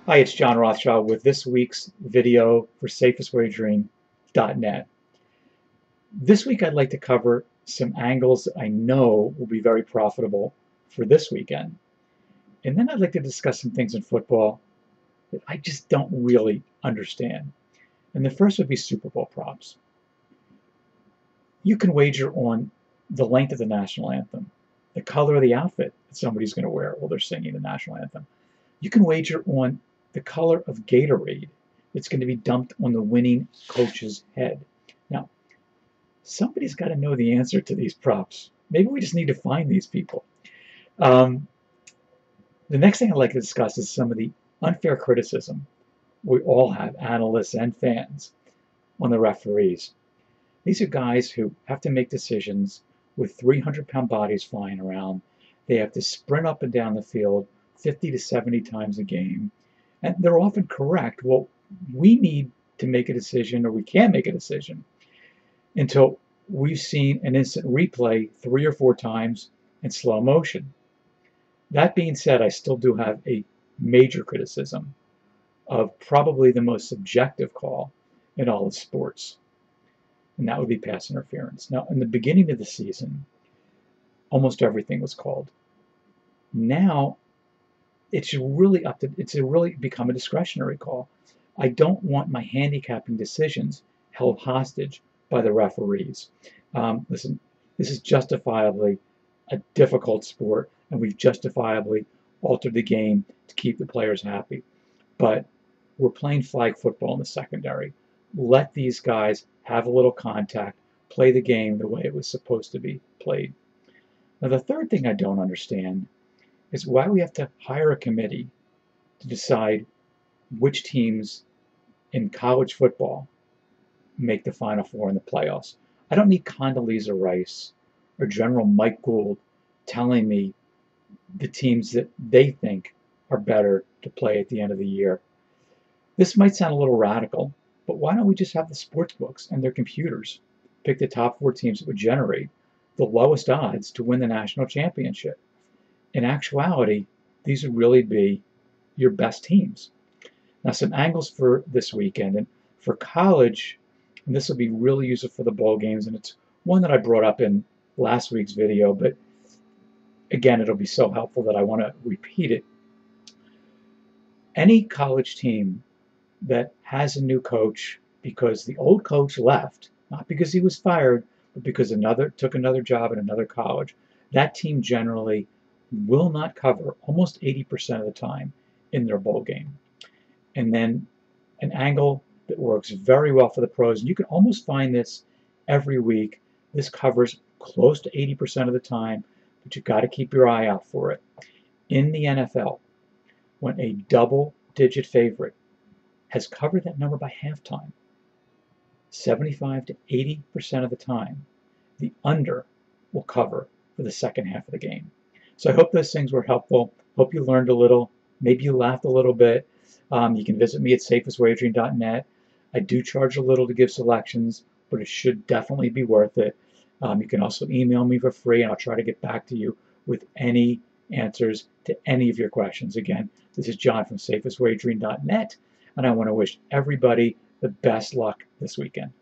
Hi, it's John Rothschild with this week's video for safestwagering.net. This week I'd like to cover some angles that I know will be very profitable for this weekend. And then I'd like to discuss some things in football that I just don't really understand. And the first would be Super Bowl props. You can wager on the length of the national anthem, the color of the outfit that somebody's going to wear while they're singing the national anthem. You can wager on the color of Gatorade that's going to be dumped on the winning coach's head. Now, somebody's got to know the answer to these props. Maybe we just need to find these people. The next thing I'd like to discuss is some of the unfair criticism we all have, analysts and fans, on the referees. These are guys who have to make decisions with 300-pound bodies flying around. They have to sprint up and down the field 50 to 70 times a game, and they're often correct. Well, we need to make a decision, or we can't make a decision, until we've seen an instant replay 3 or 4 times in slow motion. That being said, I still do have a major criticism of probably the most subjective call in all of sports, and that would be pass interference. Now, in the beginning of the season, almost everything was called. Now, it's really become a discretionary call. I don't want my handicapping decisions held hostage by the referees. Listen, this is justifiably a difficult sport, and we've justifiably altered the game to keep the players happy. But we're playing flag football in the secondary. Let these guys have a little contact, play the game the way it was supposed to be played. Now, the third thing I don't understand is why we have to hire a committee to decide which teams in college football make the Final Four in the playoffs. I don't need Condoleezza Rice or General Mike Gould telling me the teams that they think are better to play at the end of the year. This might sound a little radical, but why don't we just have the sports books and their computers pick the top 4 teams that would generate the lowest odds to win the national championship? In actuality, these would really be your best teams. Now, some angles for this weekend, and for college, and this will be really useful for the bowl games, and it's one that I brought up in last week's video, but again, it'll be so helpful that I want to repeat it. Any college team that has a new coach because the old coach left, not because he was fired, but because took another job at another college, that team generally will not cover almost 80% of the time in their bowl game. And then an angle that works very well for the pros, and you can almost find this every week. This covers close to 80% of the time, but you've got to keep your eye out for it. In the NFL, when a double-digit favorite has covered that number by halftime, 75 to 80% of the time, the under will cover for the second half of the game. So I hope those things were helpful. Hope you learned a little. Maybe you laughed a little bit. You can visit me at safestwagering.net. I do charge a little to give selections, but it should definitely be worth it. You can also email me for free, and I'll try to get back to you with any answers to any of your questions. Again, this is John from safestwagering.net, and I want to wish everybody the best luck this weekend.